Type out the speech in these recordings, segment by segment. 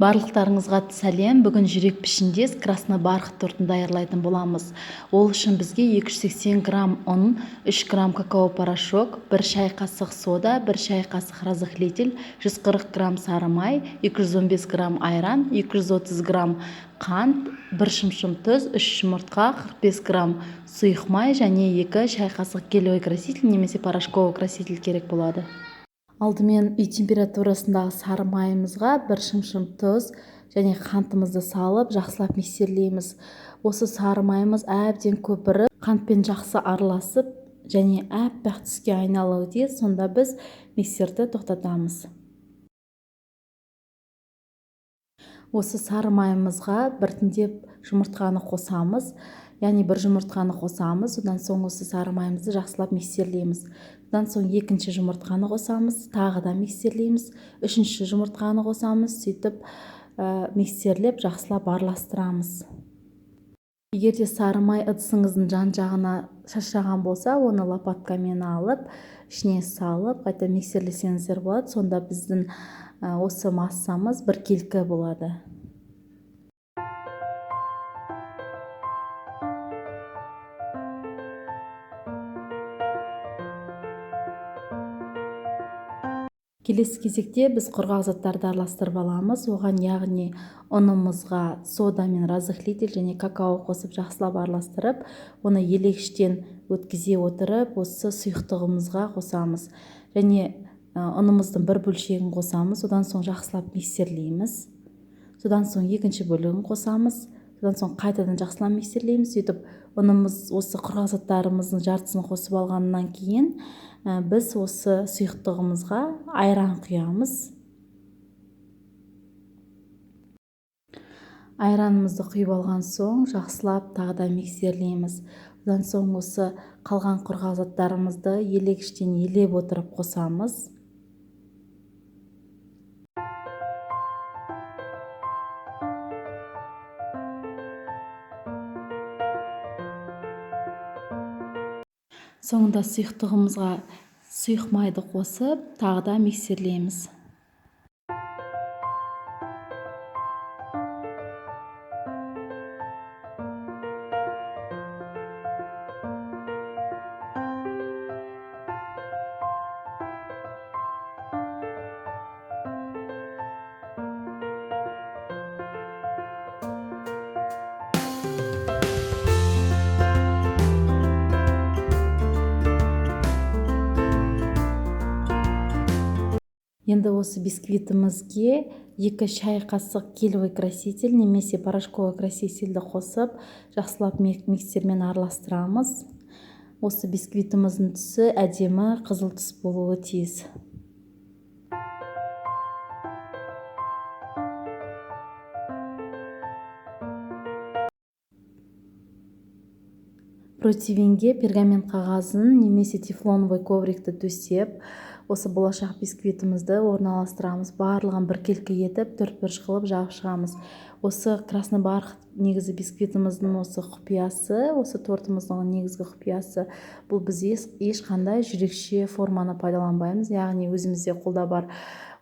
Барлықтарыңызға сәлем. Бүгін жүрек пішіндес красный бархат тортын даярлайтын боламыз. Ол үшін бізге 280 грамм ұн, 3 грамм какао порошок, 1 шай қасық сода, 1 шай қасық разрыхлитель, 140 грамм сары май, 215 грамм айран, 230 грамм қант, 1 шымшым тұз, 3 жұмыртқа, 45 грамм сұйық май және 2 шай қасық гелевый краситель немесе порошковый краситель керек болады. Алдымен үй температурасындағы сары майымызға 1 шымшым тұз және қантымызды салып, жақсылап миксерлейміз. Осы сары майымыз әбден көпіріп, қантпен жақсы араласып және әппақ түске айналуы тиіс, сонда біз миксерді тоқтатамыз. Осы сары майымызға біртіндеп жұмыртқаны қосамыз. Яғни бір жұмыртқаны қосамыз, одан соң осы сары майымызды жақсылап миксерлейміз. Одан соң екінші жұмыртқаны қосамыз, тағы да миксерлейміз. Үшінші жұмыртқаны қосамыз, сөйтіп миксерлеп жақсылап араластырамыз. Егер де сары май ыдысыңыздың жан жағына шашыраған болса, оны лопаткамен алып, ішіне салып, қайта миксерлесеңіздер болады. Сонда біздің осы массамыз біркелкі болады. Келесі кезекте біз құрғақ заттарды араластырып аламыз. Оған яғни ұнымызға сода мен разрыхлитель және какао қосып жақсылап араластырып, оны елегіштен өткізе отырып, осы сұйықтығымызға қосамыз. Және ұнымыздың бір бөлшегін қосамыз, одан соң жақсылап миксерлейміз. Содан соң екінші бөлігін қосамыз. Содан соң қайтадан жақсылап миксерлейміз. Сөйтіп ұнымыз осы құрғақ заттарымыздың жартысын қосып алғаннан кейін біз осы сұйықтығымызға айран құямыз. Айранымызды құйып алған соң жақсылап тағы да миксерлейміз. Одан соң осы қалған құрғақ заттарымызды елегіштен елеп отырып қосамыз. Соңында сұйықтығымызға сұйық майды қосып, тағы да миксерлейміз. Енді осы бисквитімізге 2 шай қасық гелевый краситель немесе порошковый красительді қосып, жақсылап миксермен араластырамыз. Осы бисквитіміздің түсі әдемі қызыл түс болуы тиіс. Противеньге пергамент қағазын немесе тефлоновый коврикті төсеп, осы болашақ бисквитімізді орналастырамыз. Барлығын біркелкі етіп, төртбұрыш қылып жағып шығамыз. Осы красный бархат негізі бисквитіміздің осы құпиясы, осы тортымыздың негізгі құпиясы. Бұл біз ешқандай жүрекше форманы пайдаланбаймыз. Яғни өзімізде қолда бар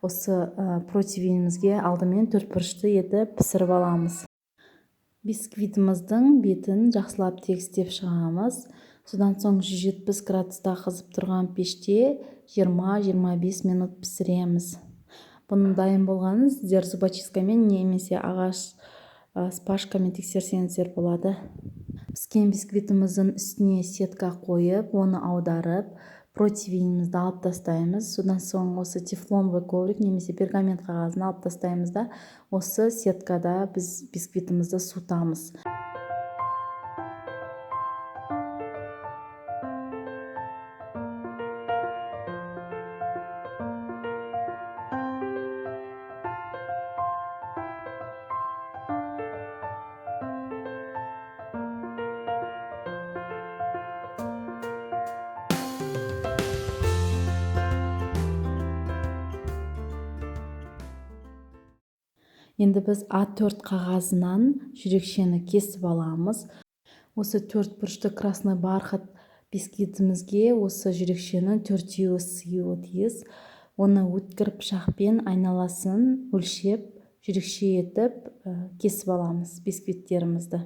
осы противенімізге алдымен төртбұрышты етіп пісіріп аламыз. Бисквитіміздің бетін жақсылап тегістеп шығамыз. Содан соң 170 градуста қызып тұрған пеште 20-25 минут пісіреміз. Бұның дайын болғанын сіздер зубочисткамен немесе ағаш спашкамен тексерсеңіздер болады. Піскен бисквитіміздің үстіне сетка қойып, оны аударып, противенімізді алып тастаймыз. Содан соң осы тефлоновый коврик немесе пергамент қағазын алып тастаймыз да, осы сеткада біз бисквитімізді суытамыз. Енді біз А4 қағазынан жүрекшені кесіп аламыз. Осы төртбұрышты красный бархат бисквитімізге осы жүрекшенің төртеуі сыюы тиіс. Оны өткір пышақпен айналасын өлшеп жүрекше етіп кесіп аламыз бисквиттерімізді.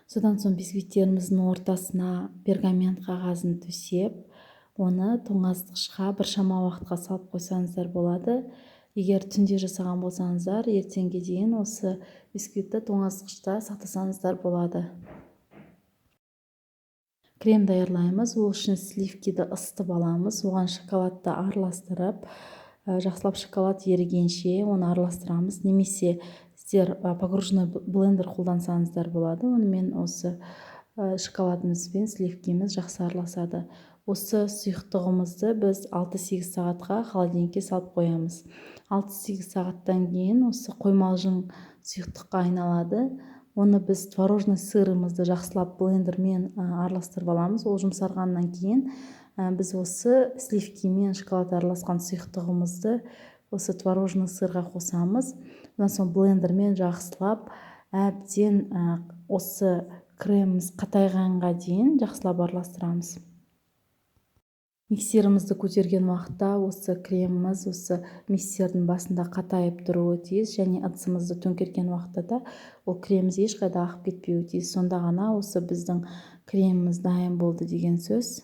Содан соң бисквиттеріміздің ортасына пергамент қағазын төсеп, оны тоңазытқышқа біршама уақытқа салып қойсаңыздар болады. Егер түнде жасаған болсаңыздар, ертеңге дейін осы бисквитті тоңазытқышта сақтасаңыздар болады. Крем даярлаймыз. Ол үшін сливкиді ысытып аламыз. Оған шоколадты араластырып, жақсылап шоколад ерігенше оны араластырамыз. Немесе сіздер погружной блендер қолдансаңыздар болады. Онымен осы шоколадымыз бен сливкиміз жақсы араласады. Осы сұйықтығымызды біз 6-8 сағатқа холодильникке салып қоямыз. 6-8 сағаттан кейін осы қоймалжың сұйықтыққа айналады. Оны біз творожный сырымызды жақсылап блендермен араластырып аламыз. Ол жұмсарғаннан кейін біз осы сливки мен шоколад араласқан сұйықтығымызды осы творожный сырға қосамыз. Одан соң блендермен жақсылап әбден осы креміміз қатайғанға дейін жақсылап араластырамыз. Миксерімізді көтерген уақытта осы креміміз осы миксердің басында қатайып тұруы тиіс, және ыдысымызды төңкерген уақытта да ол креміміз ешқайда ағып кетпеуі тиіс. Сонда ғана осы біздің креміміз дайын болды деген сөз.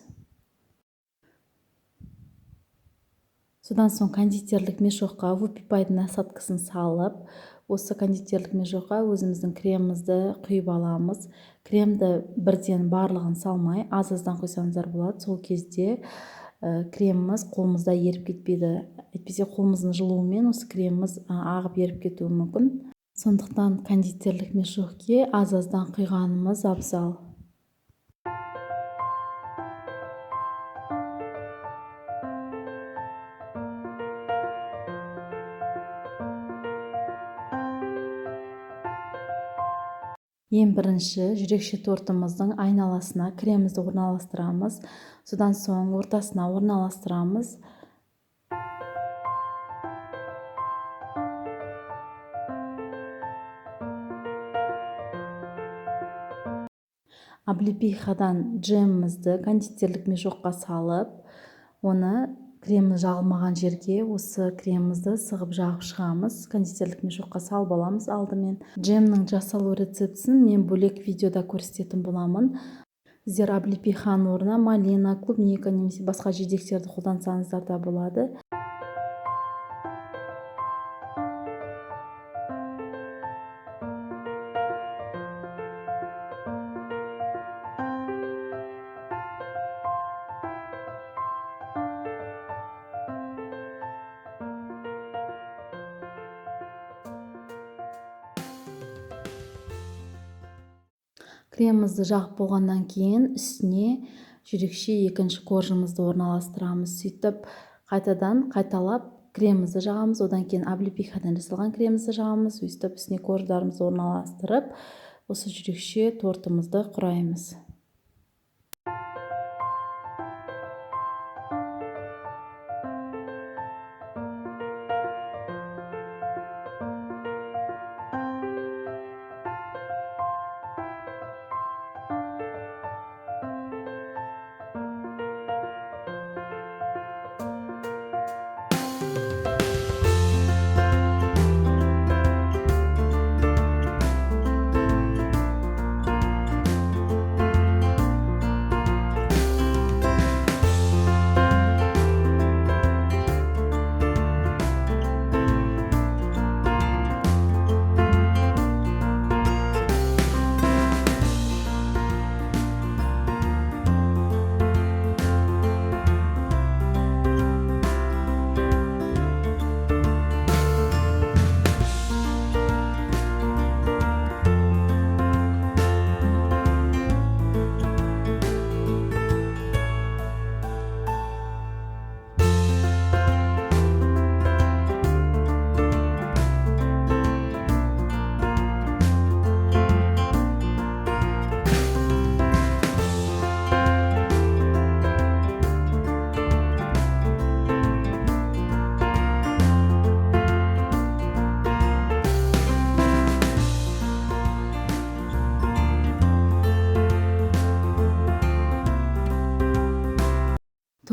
Содан соң кондитерлік мешокқа вупи-пайдың насадкасын салып, осы кондитерлік мешокқа өзіміздің кремімізді құйып аламыз. Кремді бірден барлығын салмай, аз-аздан құйсаңыздар болады. Сол кезде креміміз қолымызда еріп кетпейді. Әйтпесе қолымыздың жылуымен осы креміміз ағып еріп кетуі мүмкін. Сондықтан кондитерлік мешокке аз-аздан құйғанымыз абзал. Ең бірінші жүрекше тортымыздың айналасына кремімізді орналастырамыз. Содан соң ортасына орналастырамыз. Облепихадан джемімізді кондитерлік мешокқа салып, оны кремі жағылмаған жерге осы кремімізді сығып жағып шығамыз. Кондитерлік мешокқа салып аламыз алдымен. Джемнің жасалу рецептісін мен бөлек видеода көрсететін боламын. Сіздер облепиханың орнына малина, клубника немесе басқа жидектерді қолдансаңыздар да болады. Кремімізді жағып болғаннан кейін үстіне жүрекше екінші коржымызды орналастырамыз. Сөйтіп қайталап кремімізді жағамыз, одан кейін облепихадан жасалған кремімізді жағамыз, өйстіп үстіне корждарымызды орналастырып, осы жүрекше тортымызды құраймыз.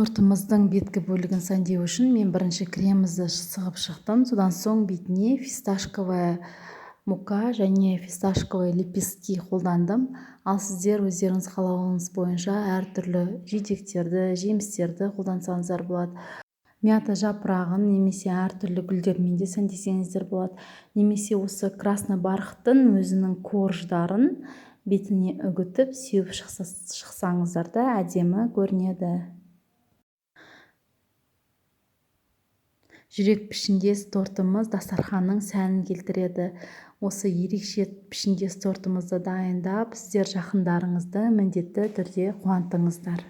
тортымыздың беткі бөлігін сәндеу үшін мен бірінші кремімізді сығып шықтым. Содан соң бетіне фисташковая мука және фисташковый лепестки қолдандым. Ал сіздер өздеріңіз қалауыңыз бойынша әртүрлі жидектерді, жемістерді қолдансаңыздар болады. Мята жапырағын немесе әртүрлі гүлдермен де сәндесеңіздер болады. Немесе осы красный бархыттың өзінің корждарын бетіне үгітіп сеуіп шықсаңыздар да әдемі көрінеді. Жүрек пішіндес тортымыз дастарханның сәнін келтіреді. Осы ерекше пішіндес тортымызды дайындап, сіздер жақындарыңызды міндетті түрде қуантыңыздар.